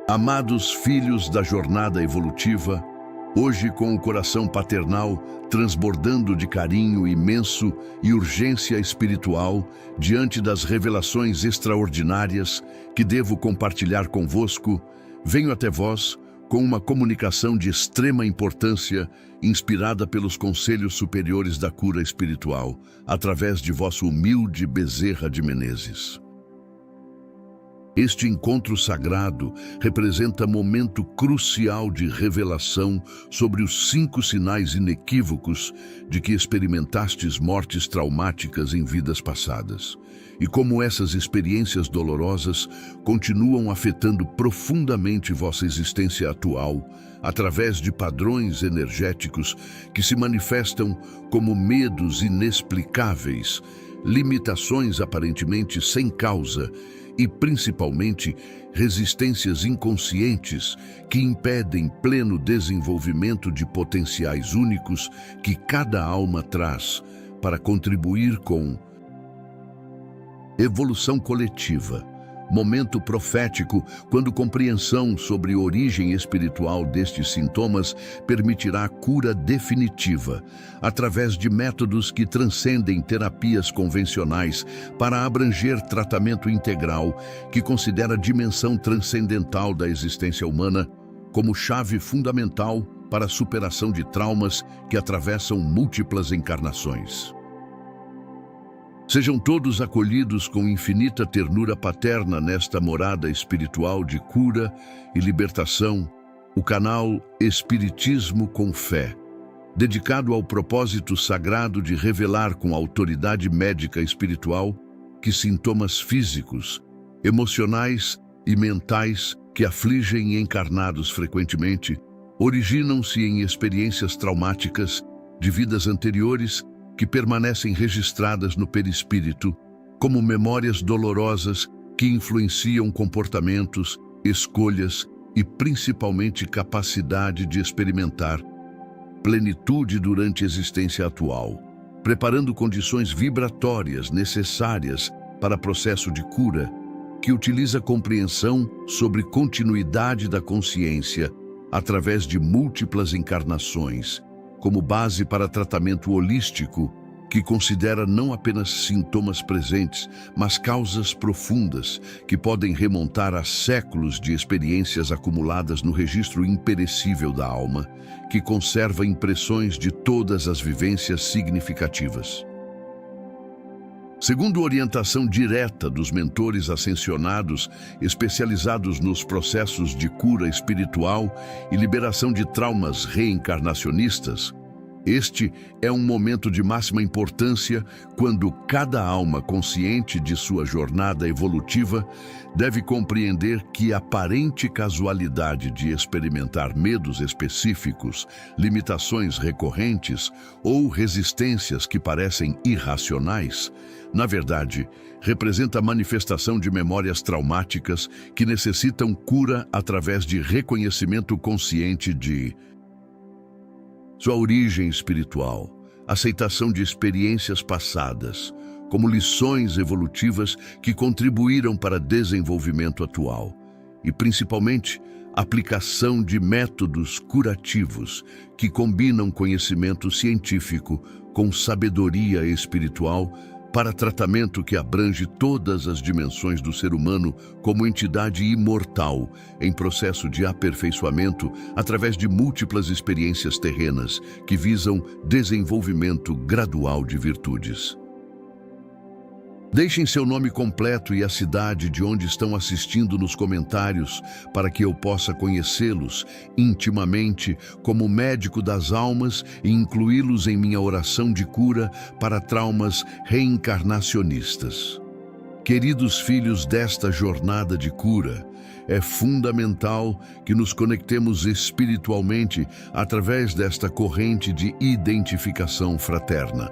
Amados filhos da jornada evolutiva, hoje com o coração paternal transbordando de carinho imenso e urgência espiritual diante das revelações extraordinárias que devo compartilhar convosco, venho até vós com uma comunicação de extrema importância, inspirada pelos conselhos superiores da cura espiritual, através de vosso humilde Bezerra de Menezes. Este encontro sagrado representa momento crucial de revelação sobre os 5 sinais inequívocos de que experimentastes mortes traumáticas em vidas passadas, e como essas experiências dolorosas continuam afetando profundamente vossa existência atual, através de padrões energéticos que se manifestam como medos inexplicáveis, limitações aparentemente sem causa, e, principalmente, resistências inconscientes que impedem pleno desenvolvimento de potenciais únicos que cada alma traz para contribuir com evolução coletiva. Momento profético, quando compreensão sobre a origem espiritual destes sintomas permitirá a cura definitiva, através de métodos que transcendem terapias convencionais para abranger tratamento integral que considera a dimensão transcendental da existência humana como chave fundamental para a superação de traumas que atravessam múltiplas encarnações. Sejam todos acolhidos com infinita ternura paterna nesta morada espiritual de cura e libertação, o canal Espiritismo com Fé, dedicado ao propósito sagrado de revelar com autoridade médica espiritual que sintomas físicos, emocionais e mentais que afligem encarnados frequentemente originam-se em experiências traumáticas de vidas anteriores que permanecem registradas no perispírito como memórias dolorosas que influenciam comportamentos, escolhas e principalmente capacidade de experimentar plenitude durante a existência atual, preparando condições vibratórias necessárias para processo de cura que utiliza compreensão sobre continuidade da consciência através de múltiplas encarnações, como base para tratamento holístico que considera não apenas sintomas presentes, mas causas profundas que podem remontar a séculos de experiências acumuladas no registro imperecível da alma, que conserva impressões de todas as vivências significativas. Segundo orientação direta dos mentores ascensionados, especializados nos processos de cura espiritual e liberação de traumas reencarnacionistas, este é um momento de máxima importância quando cada alma consciente de sua jornada evolutiva deve compreender que a aparente casualidade de experimentar medos específicos, limitações recorrentes ou resistências que parecem irracionais, na verdade, representa a manifestação de memórias traumáticas que necessitam cura através de reconhecimento consciente de sua origem espiritual, aceitação de experiências passadas, como lições evolutivas que contribuíram para o desenvolvimento atual, e principalmente aplicação de métodos curativos que combinam conhecimento científico com sabedoria espiritual para tratamento que abrange todas as dimensões do ser humano como entidade imortal em processo de aperfeiçoamento através de múltiplas experiências terrenas que visam desenvolvimento gradual de virtudes. Deixem seu nome completo e a cidade de onde estão assistindo nos comentários para que eu possa conhecê-los intimamente como médico das almas e incluí-los em minha oração de cura para traumas reencarnacionistas. Queridos filhos desta jornada de cura, é fundamental que nos conectemos espiritualmente através desta corrente de identificação fraterna.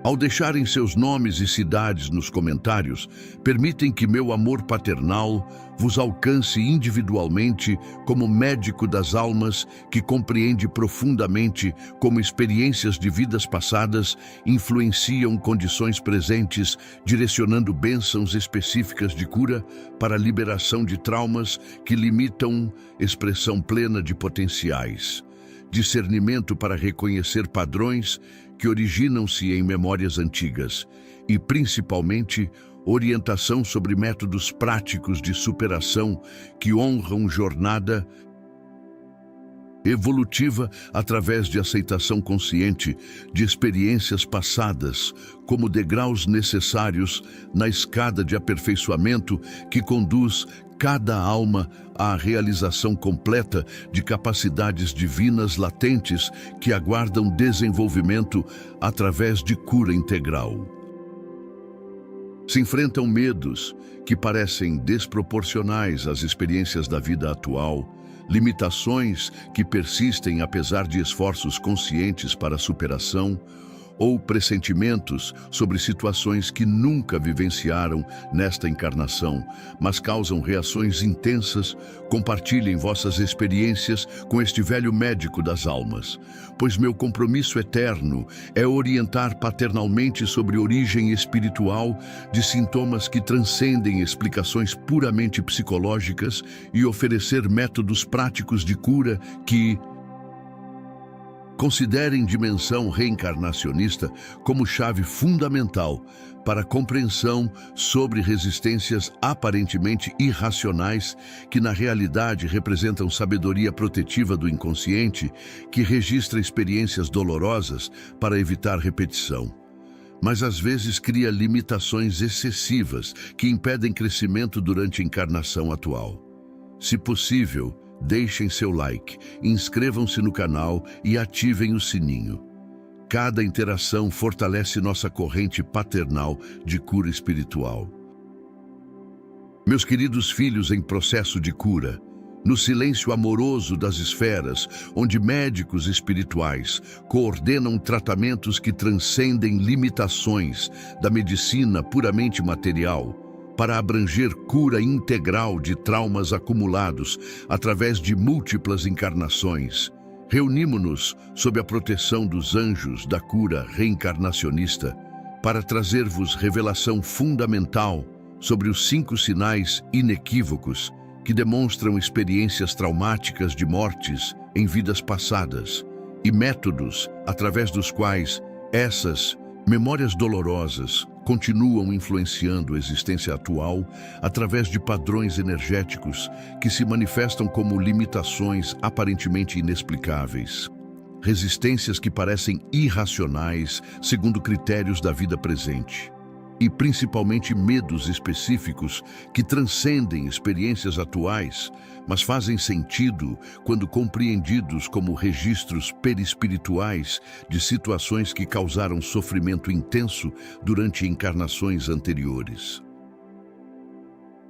Ao deixarem seus nomes e cidades nos comentários, permitem que meu amor paternal vos alcance individualmente como médico das almas que compreende profundamente como experiências de vidas passadas influenciam condições presentes, direcionando bênçãos específicas de cura para a liberação de traumas que limitam expressão plena de potenciais. Discernimento para reconhecer padrões que originam-se em memórias antigas e, principalmente, orientação sobre métodos práticos de superação que honram jornada evolutiva através de aceitação consciente de experiências passadas como degraus necessários na escada de aperfeiçoamento que conduz cada alma à realização completa de capacidades divinas latentes que aguardam desenvolvimento através de cura integral. Se enfrentam medos que parecem desproporcionais às experiências da vida atual, limitações que persistem apesar de esforços conscientes para a superação, ou pressentimentos sobre situações que nunca vivenciaram nesta encarnação, mas causam reações intensas. Compartilhem vossas experiências com este velho médico das almas, pois meu compromisso eterno é orientar paternalmente sobre origem espiritual de sintomas que transcendem explicações puramente psicológicas e oferecer métodos práticos de cura que considerem dimensão reencarnacionista como chave fundamental para a compreensão sobre resistências aparentemente irracionais que na realidade representam sabedoria protetiva do inconsciente que registra experiências dolorosas para evitar repetição. Mas às vezes cria limitações excessivas que impedem crescimento durante a encarnação atual. Se possível, deixem seu like, inscrevam-se no canal e ativem o sininho. Cada interação fortalece nossa corrente paternal de cura espiritual. Meus queridos filhos em processo de cura, no silêncio amoroso das esferas, onde médicos espirituais coordenam tratamentos que transcendem limitações da medicina puramente material, para abranger cura integral de traumas acumulados através de múltiplas encarnações, reunimos-nos sob a proteção dos anjos da cura reencarnacionista para trazer-vos revelação fundamental sobre os 5 sinais inequívocos que demonstram experiências traumáticas de mortes em vidas passadas e métodos através dos quais essas memórias dolorosas continuam influenciando a existência atual através de padrões energéticos que se manifestam como limitações aparentemente inexplicáveis. Resistências que parecem irracionais segundo critérios da vida presente. E principalmente medos específicos que transcendem experiências atuais, mas fazem sentido quando compreendidos como registros perispirituais de situações que causaram sofrimento intenso durante encarnações anteriores.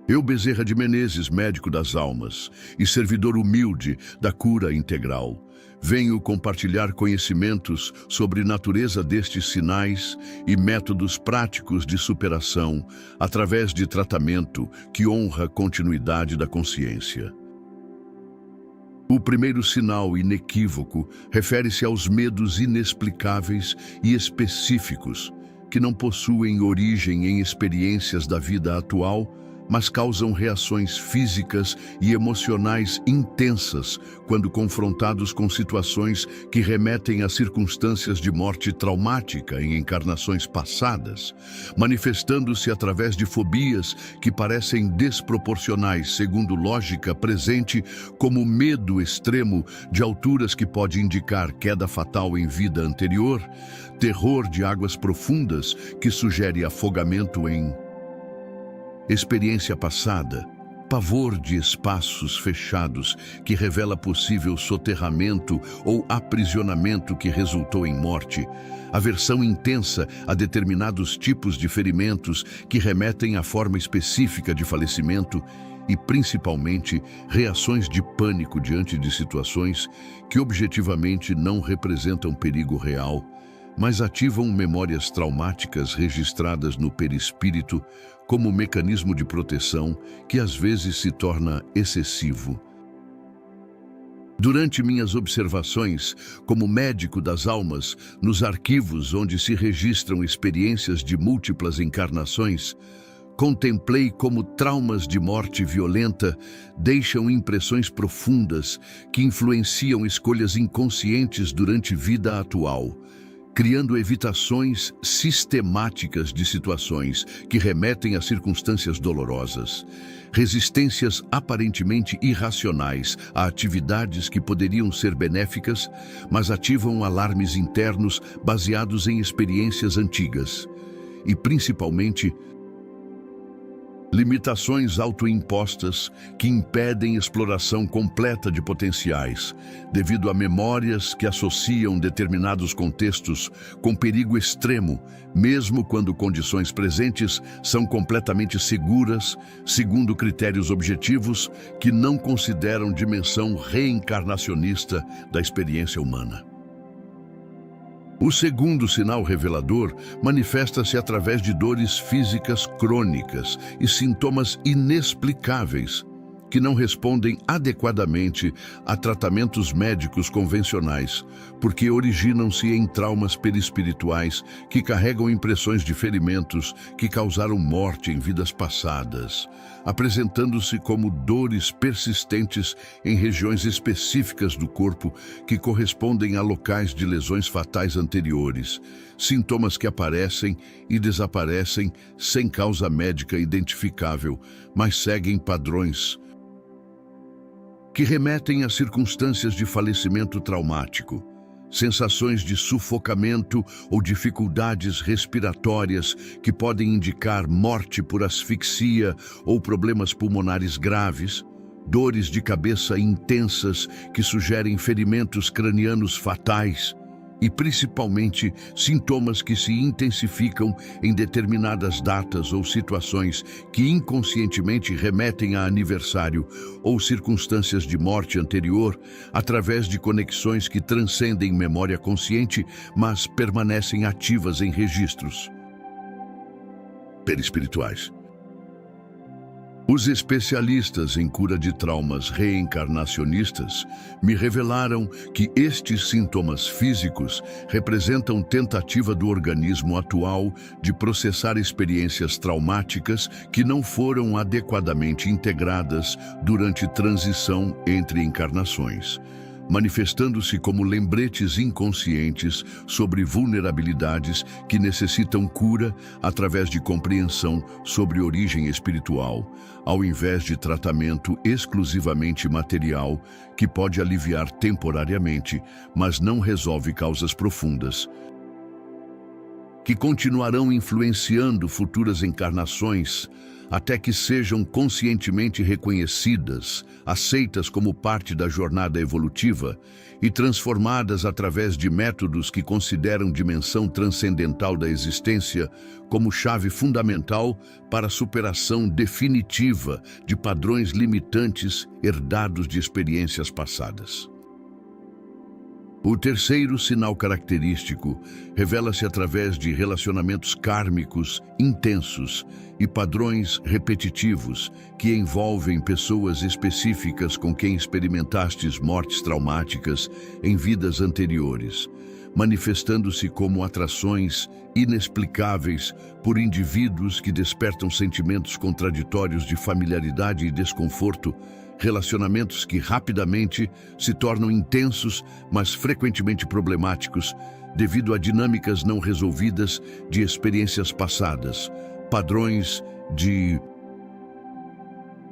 Eu, Bezerra de Menezes, médico das almas e servidor humilde da cura integral, venho compartilhar conhecimentos sobre natureza destes sinais e métodos práticos de superação através de tratamento que honra a continuidade da consciência. O primeiro sinal inequívoco refere-se aos medos inexplicáveis e específicos que não possuem origem em experiências da vida atual, mas causam reações físicas e emocionais intensas quando confrontados com situações que remetem a circunstâncias de morte traumática em encarnações passadas, manifestando-se através de fobias que parecem desproporcionais segundo lógica presente, como medo extremo de alturas que pode indicar queda fatal em vida anterior, terror de águas profundas que sugere afogamento em experiência passada, pavor de espaços fechados que revela possível soterramento ou aprisionamento que resultou em morte, aversão intensa a determinados tipos de ferimentos que remetem à forma específica de falecimento e, principalmente, reações de pânico diante de situações que objetivamente não representam perigo real, mas ativam memórias traumáticas registradas no perispírito como mecanismo de proteção que às vezes se torna excessivo. Durante minhas observações como médico das almas, nos arquivos onde se registram experiências de múltiplas encarnações, contemplei como traumas de morte violenta deixam impressões profundas que influenciam escolhas inconscientes durante vida atual, criando evitações sistemáticas de situações que remetem a circunstâncias dolorosas, resistências aparentemente irracionais a atividades que poderiam ser benéficas, mas ativam alarmes internos baseados em experiências antigas, e principalmente limitações autoimpostas que impedem exploração completa de potenciais, devido a memórias que associam determinados contextos com perigo extremo, mesmo quando condições presentes são completamente seguras, segundo critérios objetivos que não consideram dimensão reencarnacionista da experiência humana. O segundo sinal revelador manifesta-se através de dores físicas crônicas e sintomas inexplicáveis que não respondem adequadamente a tratamentos médicos convencionais, porque originam-se em traumas perispirituais que carregam impressões de ferimentos que causaram morte em vidas passadas, apresentando-se como dores persistentes em regiões específicas do corpo que correspondem a locais de lesões fatais anteriores, sintomas que aparecem e desaparecem sem causa médica identificável, mas seguem padrões que remetem a circunstâncias de falecimento traumático, sensações de sufocamento ou dificuldades respiratórias que podem indicar morte por asfixia ou problemas pulmonares graves, dores de cabeça intensas que sugerem ferimentos cranianos fatais e, principalmente, sintomas que se intensificam em determinadas datas ou situações que inconscientemente remetem a aniversário ou circunstâncias de morte anterior, através de conexões que transcendem memória consciente, mas permanecem ativas em registros perispirituais. Os especialistas em cura de traumas reencarnacionistas me revelaram que estes sintomas físicos representam tentativa do organismo atual de processar experiências traumáticas que não foram adequadamente integradas durante transição entre encarnações, manifestando-se como lembretes inconscientes sobre vulnerabilidades que necessitam cura através de compreensão sobre origem espiritual, ao invés de tratamento exclusivamente material que pode aliviar temporariamente, mas não resolve causas profundas, que continuarão influenciando futuras encarnações até que sejam conscientemente reconhecidas, aceitas como parte da jornada evolutiva e transformadas através de métodos que consideram dimensão transcendental da existência como chave fundamental para a superação definitiva de padrões limitantes herdados de experiências passadas. O terceiro sinal característico revela-se através de relacionamentos kármicos intensos e padrões repetitivos que envolvem pessoas específicas com quem experimentastes mortes traumáticas em vidas anteriores, manifestando-se como atrações inexplicáveis por indivíduos que despertam sentimentos contraditórios de familiaridade e desconforto, relacionamentos que rapidamente se tornam intensos, mas frequentemente problemáticos, devido a dinâmicas não resolvidas de experiências passadas, padrões de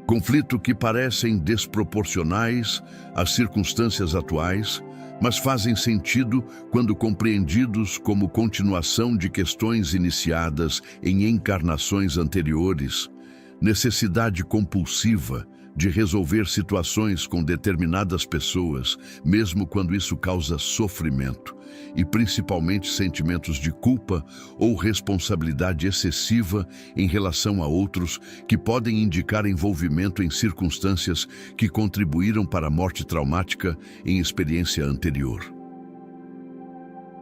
conflito que parecem desproporcionais às circunstâncias atuais, mas fazem sentido quando compreendidos como continuação de questões iniciadas em encarnações anteriores, necessidade compulsiva de resolver situações com determinadas pessoas, mesmo quando isso causa sofrimento, e principalmente sentimentos de culpa ou responsabilidade excessiva em relação a outros que podem indicar envolvimento em circunstâncias que contribuíram para a morte traumática em experiência anterior.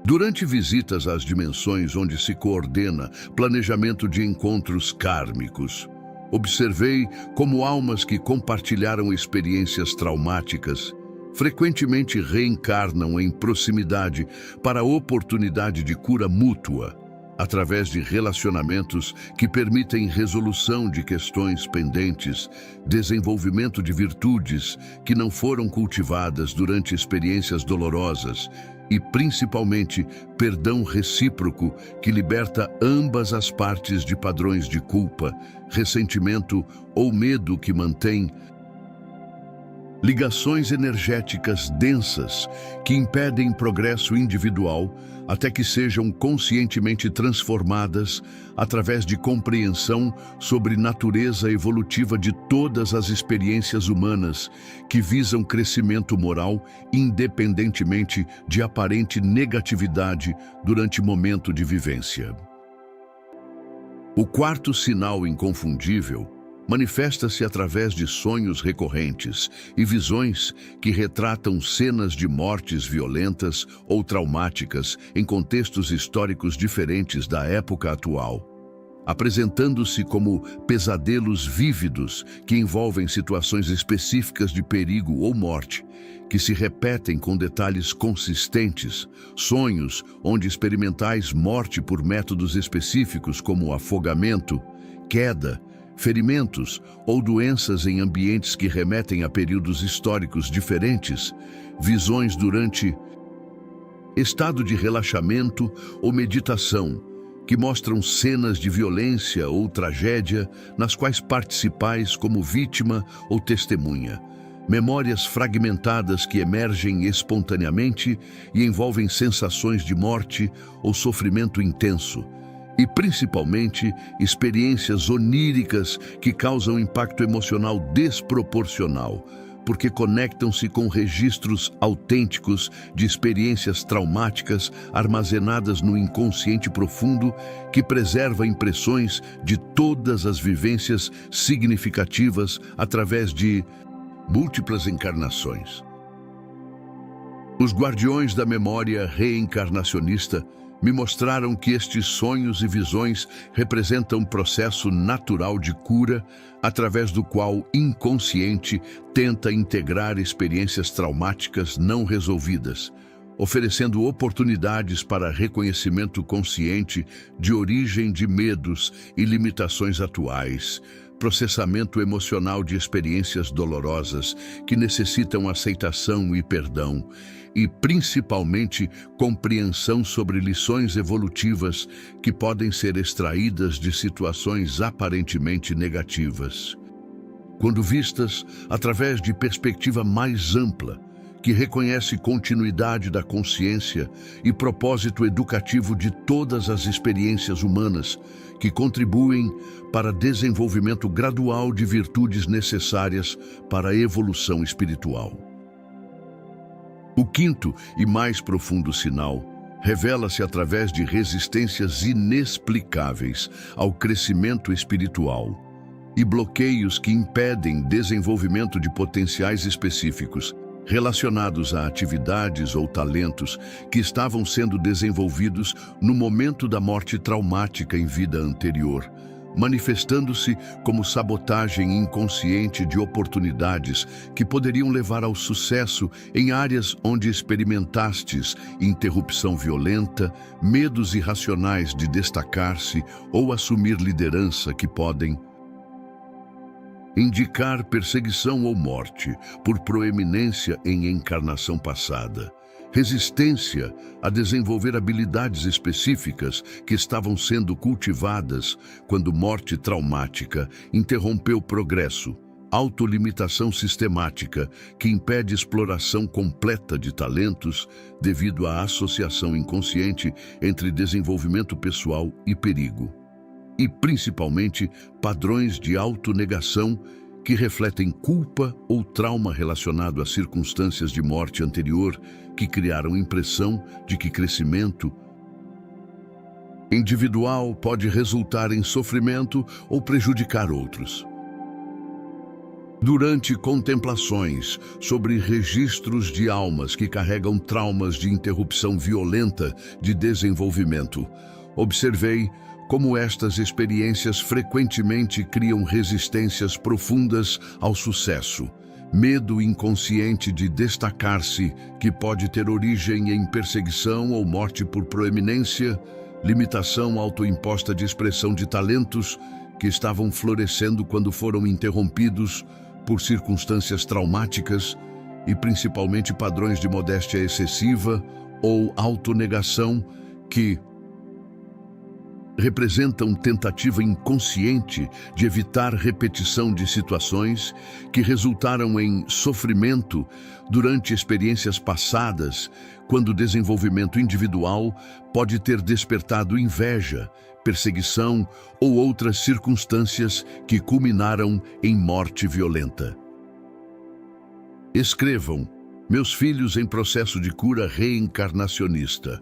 Durante visitas às dimensões onde se coordena planejamento de encontros kármicos, observei como almas que compartilharam experiências traumáticas frequentemente reencarnam em proximidade para a oportunidade de cura mútua, através de relacionamentos que permitem resolução de questões pendentes, desenvolvimento de virtudes que não foram cultivadas durante experiências dolorosas e, principalmente, perdão recíproco que liberta ambas as partes de padrões de culpa, ressentimento ou medo que mantém ligações energéticas densas que impedem progresso individual até que sejam conscientemente transformadas através de compreensão sobre natureza evolutiva de todas as experiências humanas que visam crescimento moral independentemente de aparente negatividade durante momento de vivência. O quarto sinal inconfundível manifesta-se através de sonhos recorrentes e visões que retratam cenas de mortes violentas ou traumáticas em contextos históricos diferentes da época atual, apresentando-se como pesadelos vívidos que envolvem situações específicas de perigo ou morte, que se repetem com detalhes consistentes, sonhos onde experimentais morte por métodos específicos como afogamento, queda, ferimentos ou doenças em ambientes que remetem a períodos históricos diferentes, visões durante estado de relaxamento ou meditação, que mostram cenas de violência ou tragédia nas quais participais como vítima ou testemunha, memórias fragmentadas que emergem espontaneamente e envolvem sensações de morte ou sofrimento intenso, e, principalmente, experiências oníricas que causam impacto emocional desproporcional, porque conectam-se com registros autênticos de experiências traumáticas armazenadas no inconsciente profundo que preserva impressões de todas as vivências significativas através de múltiplas encarnações. Os guardiões da memória reencarnacionista me mostraram que estes sonhos e visões representam um processo natural de cura, através do qual inconsciente tenta integrar experiências traumáticas não resolvidas, oferecendo oportunidades para reconhecimento consciente de origem de medos e limitações atuais, processamento emocional de experiências dolorosas que necessitam aceitação e perdão, e, principalmente, compreensão sobre lições evolutivas que podem ser extraídas de situações aparentemente negativas. Quando vistas através de perspectiva mais ampla, que reconhece continuidade da consciência e propósito educativo de todas as experiências humanas, que contribuem para desenvolvimento gradual de virtudes necessárias para a evolução espiritual. O quinto e mais profundo sinal revela-se através de resistências inexplicáveis ao crescimento espiritual e bloqueios que impedem desenvolvimento de potenciais específicos relacionados a atividades ou talentos que estavam sendo desenvolvidos no momento da morte traumática em vida anterior, manifestando-se como sabotagem inconsciente de oportunidades que poderiam levar ao sucesso em áreas onde experimentastes interrupção violenta, medos irracionais de destacar-se ou assumir liderança que podem indicar perseguição ou morte por proeminência em encarnação passada, resistência a desenvolver habilidades específicas que estavam sendo cultivadas quando morte traumática interrompeu progresso, autolimitação sistemática que impede exploração completa de talentos devido à associação inconsciente entre desenvolvimento pessoal e perigo. E, principalmente, padrões de autonegação que refletem culpa ou trauma relacionado a circunstâncias de morte anterior que criaram impressão de que crescimento individual pode resultar em sofrimento ou prejudicar outros. Durante contemplações sobre registros de almas que carregam traumas de interrupção violenta de desenvolvimento, observei como estas experiências frequentemente criam resistências profundas ao sucesso, medo inconsciente de destacar-se, que pode ter origem em perseguição ou morte por proeminência, limitação autoimposta de expressão de talentos que estavam florescendo quando foram interrompidos por circunstâncias traumáticas e principalmente padrões de modéstia excessiva ou autonegação que representam tentativa inconsciente de evitar repetição de situações que resultaram em sofrimento durante experiências passadas, quando o desenvolvimento individual pode ter despertado inveja, perseguição ou outras circunstâncias que culminaram em morte violenta. Escrevam: meus filhos em processo de cura reencarnacionista.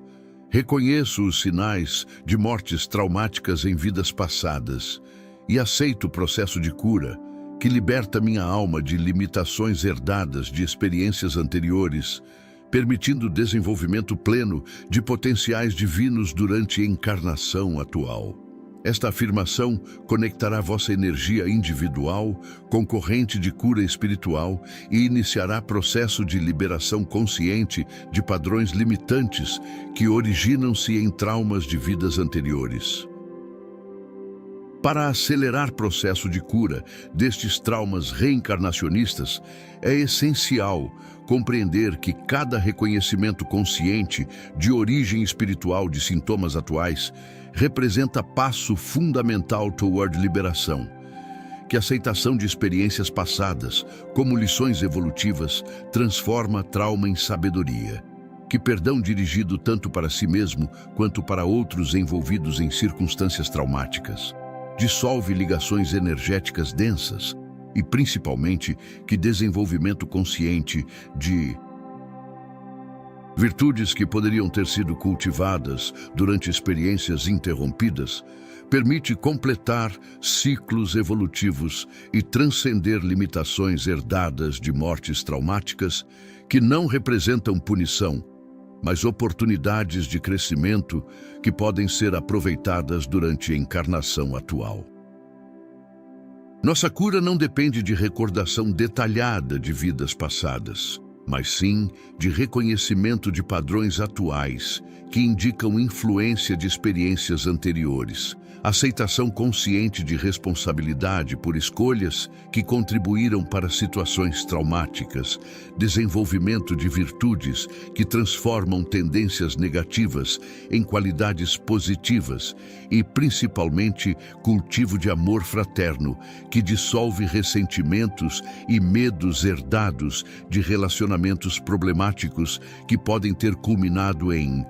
Reconheço os sinais de mortes traumáticas em vidas passadas e aceito o processo de cura que liberta minha alma de limitações herdadas de experiências anteriores, permitindo o desenvolvimento pleno de potenciais divinos durante a encarnação atual. Esta afirmação conectará vossa energia individual com corrente de cura espiritual e iniciará processo de liberação consciente de padrões limitantes que originam-se em traumas de vidas anteriores. Para acelerar processo de cura destes traumas reencarnacionistas, é essencial compreender que cada reconhecimento consciente de origem espiritual de sintomas atuais representa passo fundamental toward liberação. Que a aceitação de experiências passadas, como lições evolutivas, transforma trauma em sabedoria. Que perdão dirigido tanto para si mesmo quanto para outros envolvidos em circunstâncias traumáticas dissolve ligações energéticas densas e, principalmente, que desenvolvimento consciente de virtudes que poderiam ter sido cultivadas durante experiências interrompidas permite completar ciclos evolutivos e transcender limitações herdadas de mortes traumáticas que não representam punição, mas oportunidades de crescimento que podem ser aproveitadas durante a encarnação atual. Nossa cura não depende de recordação detalhada de vidas passadas, mas sim de reconhecimento de padrões atuais que indicam influência de experiências anteriores, aceitação consciente de responsabilidade por escolhas que contribuíram para situações traumáticas, desenvolvimento de virtudes que transformam tendências negativas em qualidades positivas e, principalmente, cultivo de amor fraterno que dissolve ressentimentos e medos herdados de relacionamentos problemáticos que podem ter culminado em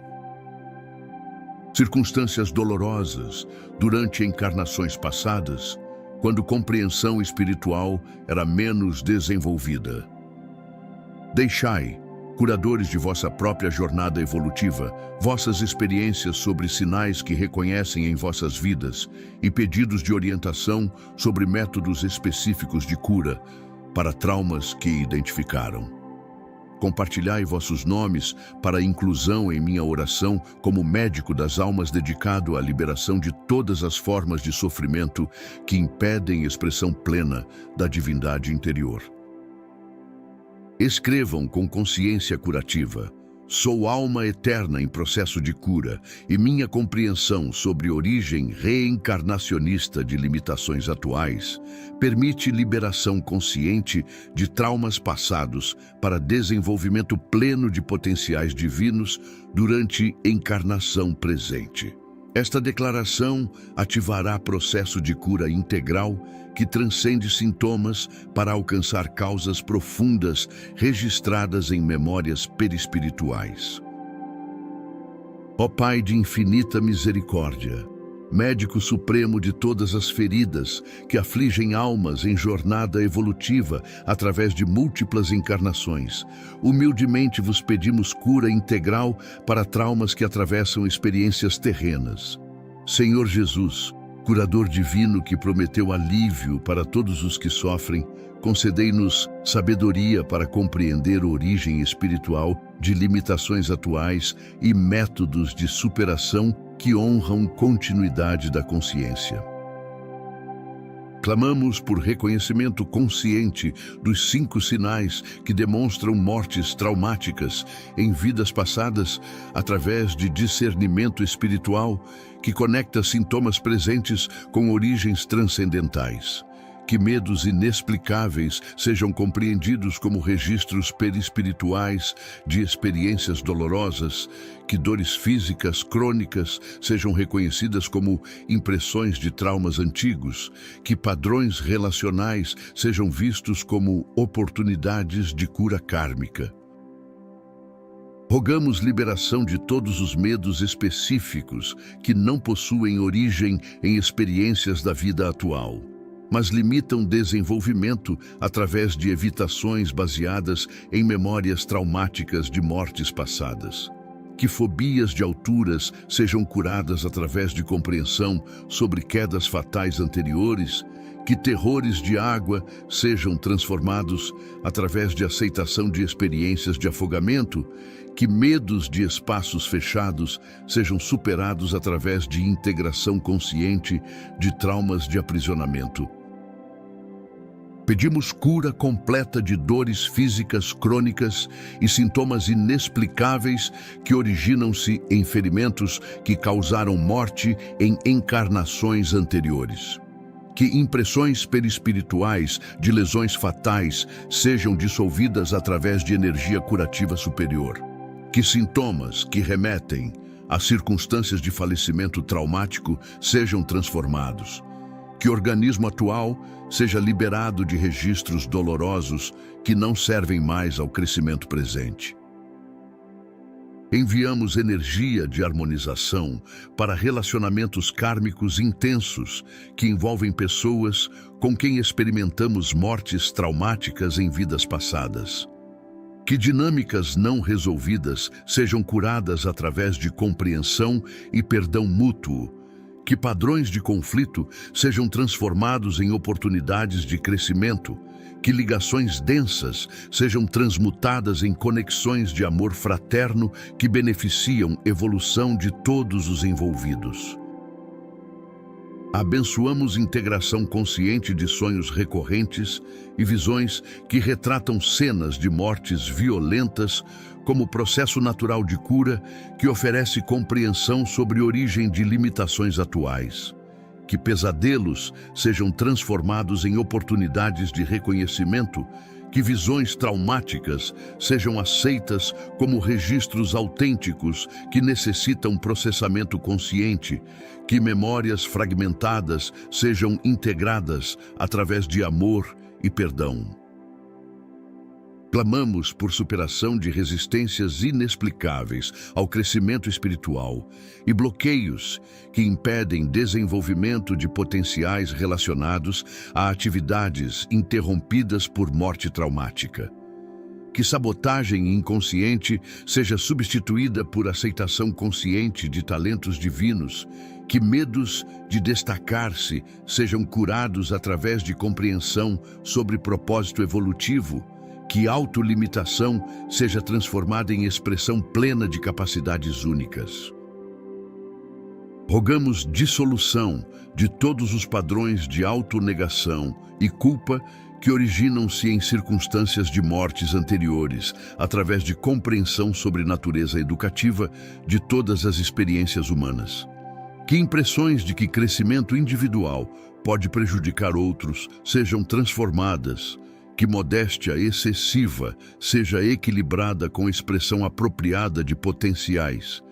circunstâncias dolorosas durante encarnações passadas, quando compreensão espiritual era menos desenvolvida. Deixai, curadores de vossa própria jornada evolutiva, vossas experiências sobre sinais que reconhecem em vossas vidas e pedidos de orientação sobre métodos específicos de cura para traumas que identificaram. Compartilhai vossos nomes para inclusão em minha oração como médico das almas dedicado à liberação de todas as formas de sofrimento que impedem expressão plena da divindade interior. Escrevam com consciência curativa: sou alma eterna em processo de cura e minha compreensão sobre origem reencarnacionista de limitações atuais permite liberação consciente de traumas passados para desenvolvimento pleno de potenciais divinos durante encarnação presente. Esta declaração ativará processo de cura integral que transcende sintomas para alcançar causas profundas registradas em memórias perispirituais. Ó Pai de infinita misericórdia, médico supremo de todas as feridas que afligem almas em jornada evolutiva através de múltiplas encarnações, humildemente vos pedimos cura integral para traumas que atravessam experiências terrenas. Senhor Jesus, Curador divino que prometeu alívio para todos os que sofrem, concedei-nos sabedoria para compreender a origem espiritual de limitações atuais e métodos de superação que honram continuidade da consciência. Clamamos por reconhecimento consciente dos 5 sinais que demonstram mortes traumáticas em vidas passadas através de discernimento espiritual que conecta sintomas presentes com origens transcendentais. Que medos inexplicáveis sejam compreendidos como registros perispirituais de experiências dolorosas, que dores físicas crônicas sejam reconhecidas como impressões de traumas antigos, que padrões relacionais sejam vistos como oportunidades de cura kármica. Rogamos liberação de todos os medos específicos que não possuem origem em experiências da vida atual, mas limitam desenvolvimento através de evitações baseadas em memórias traumáticas de mortes passadas. Que fobias de alturas sejam curadas através de compreensão sobre quedas fatais anteriores, que terrores de água sejam transformados através de aceitação de experiências de afogamento, que medos de espaços fechados sejam superados através de integração consciente de traumas de aprisionamento. Pedimos cura completa de dores físicas crônicas e sintomas inexplicáveis que originam-se em ferimentos que causaram morte em encarnações anteriores. Que impressões perispirituais de lesões fatais sejam dissolvidas através de energia curativa superior. Que sintomas que remetem a circunstâncias de falecimento traumático sejam transformados. Que o organismo atual seja liberado de registros dolorosos que não servem mais ao crescimento presente. Enviamos energia de harmonização para relacionamentos kármicos intensos que envolvem pessoas com quem experimentamos mortes traumáticas em vidas passadas. Que dinâmicas não resolvidas sejam curadas através de compreensão e perdão mútuo. Que padrões de conflito sejam transformados em oportunidades de crescimento. Que ligações densas sejam transmutadas em conexões de amor fraterno que beneficiam a evolução de todos os envolvidos. Abençoamos integração consciente de sonhos recorrentes e visões que retratam cenas de mortes violentas como processo natural de cura que oferece compreensão sobre a origem de limitações atuais. Que pesadelos sejam transformados em oportunidades de reconhecimento, que visões traumáticas sejam aceitas como registros autênticos que necessitam processamento consciente, que memórias fragmentadas sejam integradas através de amor e perdão. Clamamos por superação de resistências inexplicáveis ao crescimento espiritual e bloqueios que impedem desenvolvimento de potenciais relacionados a atividades interrompidas por morte traumática. Que sabotagem inconsciente seja substituída por aceitação consciente de talentos divinos, que medos de destacar-se sejam curados através de compreensão sobre propósito evolutivo, que autolimitação seja transformada em expressão plena de capacidades únicas. Rogamos dissolução de todos os padrões de autonegação e culpa que originam-se em circunstâncias de mortes anteriores, através de compreensão sobre natureza educativa de todas as experiências humanas. Que impressões de que crescimento individual pode prejudicar outros sejam transformadas, que modéstia excessiva seja equilibrada com expressão apropriada de potenciais,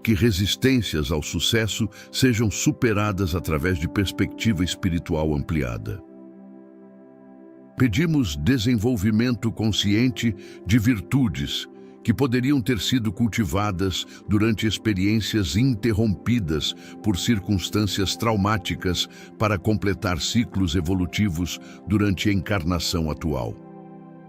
que resistências ao sucesso sejam superadas através de perspectiva espiritual ampliada. Pedimos desenvolvimento consciente de virtudes que poderiam ter sido cultivadas durante experiências interrompidas por circunstâncias traumáticas para completar ciclos evolutivos durante a encarnação atual.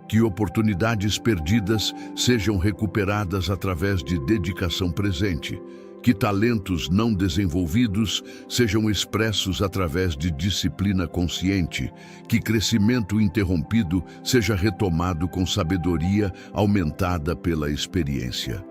Que oportunidades perdidas sejam recuperadas através de dedicação presente, Que talentos não desenvolvidos sejam expressos através de disciplina consciente, que crescimento interrompido seja retomado com sabedoria aumentada pela experiência.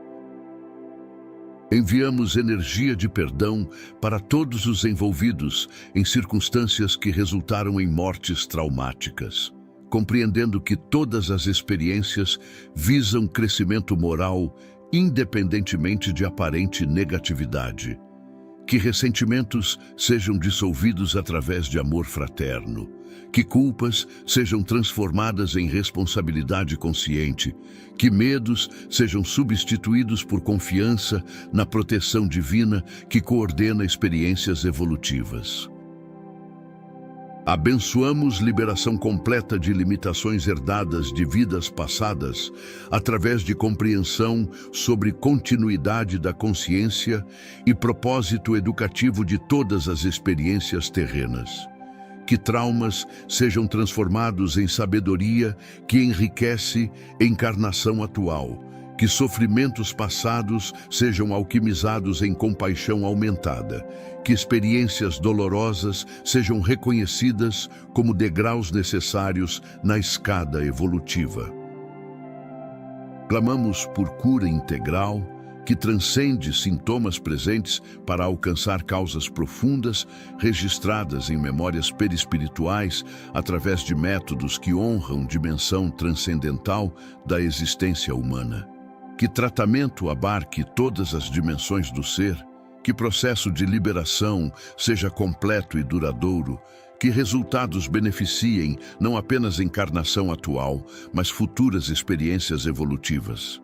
Enviamos energia de perdão para todos os envolvidos em circunstâncias que resultaram em mortes traumáticas, compreendendo que todas as experiências visam crescimento moral independentemente de aparente negatividade. Que ressentimentos sejam dissolvidos através de amor fraterno. Que culpas sejam transformadas em responsabilidade consciente. Que medos sejam substituídos por confiança na proteção divina que coordena experiências evolutivas. Abençoamos liberação completa de limitações herdadas de vidas passadas, através de compreensão sobre continuidade da consciência e propósito educativo de todas as experiências terrenas. Que traumas sejam transformados em sabedoria que enriquece a encarnação atual. Que sofrimentos passados sejam alquimizados em compaixão aumentada. Que experiências dolorosas sejam reconhecidas como degraus necessários na escada evolutiva. Clamamos por cura integral, que transcende sintomas presentes para alcançar causas profundas, registradas em memórias perispirituais, através de métodos que honram dimensão transcendental da existência humana. Que tratamento abarque todas as dimensões do ser, que processo de liberação seja completo e duradouro, que resultados beneficiem não apenas a encarnação atual, mas futuras experiências evolutivas.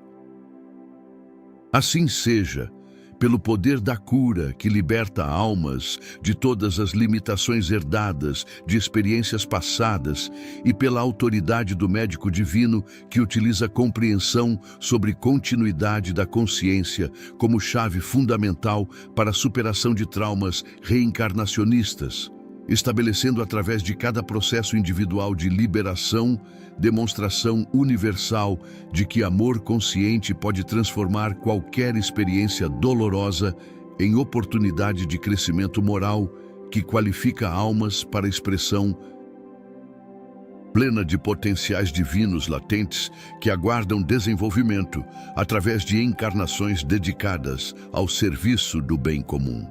Assim seja, pelo poder da cura que liberta almas de todas as limitações herdadas de experiências passadas e pela autoridade do médico divino que utiliza a compreensão sobre continuidade da consciência como chave fundamental para a superação de traumas reencarnacionistas, estabelecendo através de cada processo individual de liberação, demonstração universal de que amor consciente pode transformar qualquer experiência dolorosa em oportunidade de crescimento moral que qualifica almas para a expressão plena de potenciais divinos latentes que aguardam desenvolvimento através de encarnações dedicadas ao serviço do bem comum.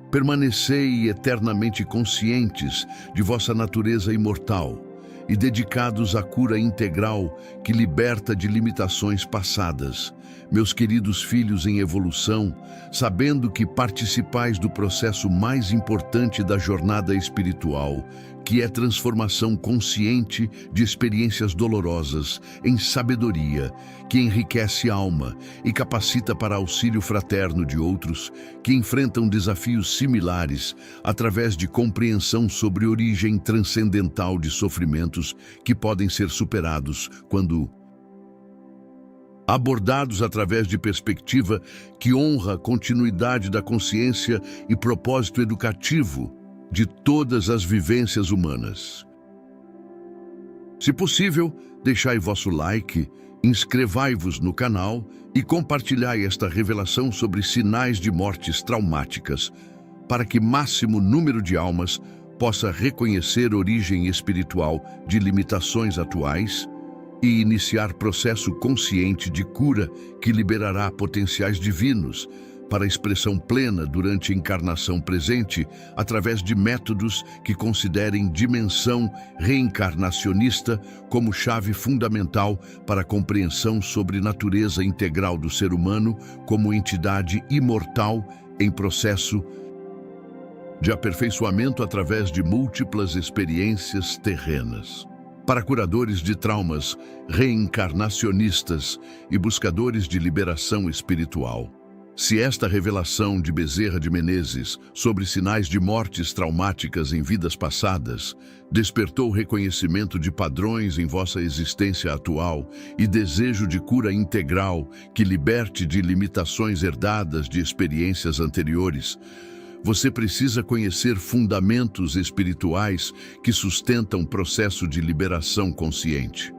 Permanecei eternamente conscientes de vossa natureza imortal e dedicados à cura integral que liberta de limitações passadas, meus queridos filhos em evolução, sabendo que participais do processo mais importante da jornada espiritual, que é transformação consciente de experiências dolorosas em sabedoria, que enriquece a alma e capacita para auxílio fraterno de outros que enfrentam desafios similares através de compreensão sobre origem transcendental de sofrimentos que podem ser superados quando abordados através de perspectiva que honra a continuidade da consciência e propósito educativo de todas as vivências humanas. Se possível, deixai vosso like, inscrevai-vos no canal e compartilhai esta revelação sobre sinais de mortes traumáticas, para que máximo número de almas possa reconhecer origem espiritual de limitações atuais e iniciar processo consciente de cura que liberará potenciais divinos para a expressão plena durante a encarnação presente, através de métodos que considerem dimensão reencarnacionista como chave fundamental para a compreensão sobre natureza integral do ser humano como entidade imortal em processo de aperfeiçoamento através de múltiplas experiências terrenas. Para curadores de traumas reencarnacionistas e buscadores de liberação espiritual. Se esta revelação de Bezerra de Menezes sobre sinais de mortes traumáticas em vidas passadas despertou reconhecimento de padrões em vossa existência atual e desejo de cura integral que liberte de limitações herdadas de experiências anteriores, você precisa conhecer fundamentos espirituais que sustentam o processo de liberação consciente.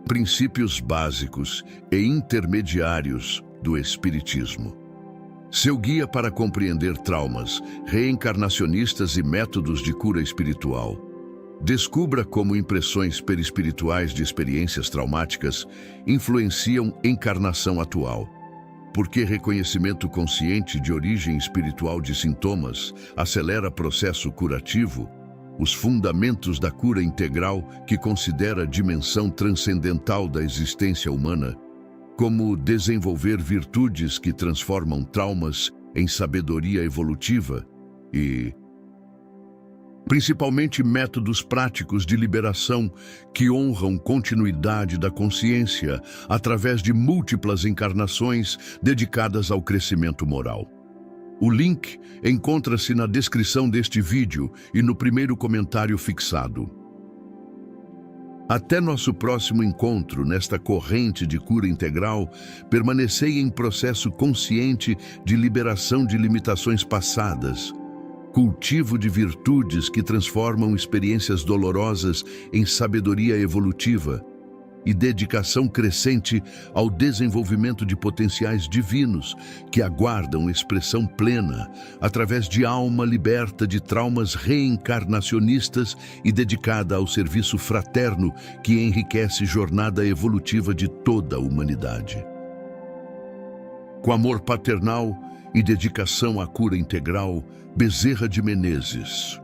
Princípios básicos e intermediários do Espiritismo. Seu guia para compreender traumas, reencarnacionistas e métodos de cura espiritual. Descubra como impressões perispirituais de experiências traumáticas influenciam encarnação atual. Porque reconhecimento consciente de origem espiritual de sintomas acelera processo curativo. Os fundamentos da cura integral, que considera a dimensão transcendental da existência humana, como desenvolver virtudes que transformam traumas em sabedoria evolutiva e, principalmente, métodos práticos de liberação que honram continuidade da consciência através de múltiplas encarnações dedicadas ao crescimento moral. O link encontra-se na descrição deste vídeo e no primeiro comentário fixado. Até nosso próximo encontro nesta corrente de cura integral, permanecei em processo consciente de liberação de limitações passadas, cultivo de virtudes que transformam experiências dolorosas em sabedoria evolutiva e dedicação crescente ao desenvolvimento de potenciais divinos que aguardam expressão plena através de alma liberta de traumas reencarnacionistas e dedicada ao serviço fraterno que enriquece a jornada evolutiva de toda a humanidade. Com amor paternal e dedicação à cura integral, Bezerra de Menezes.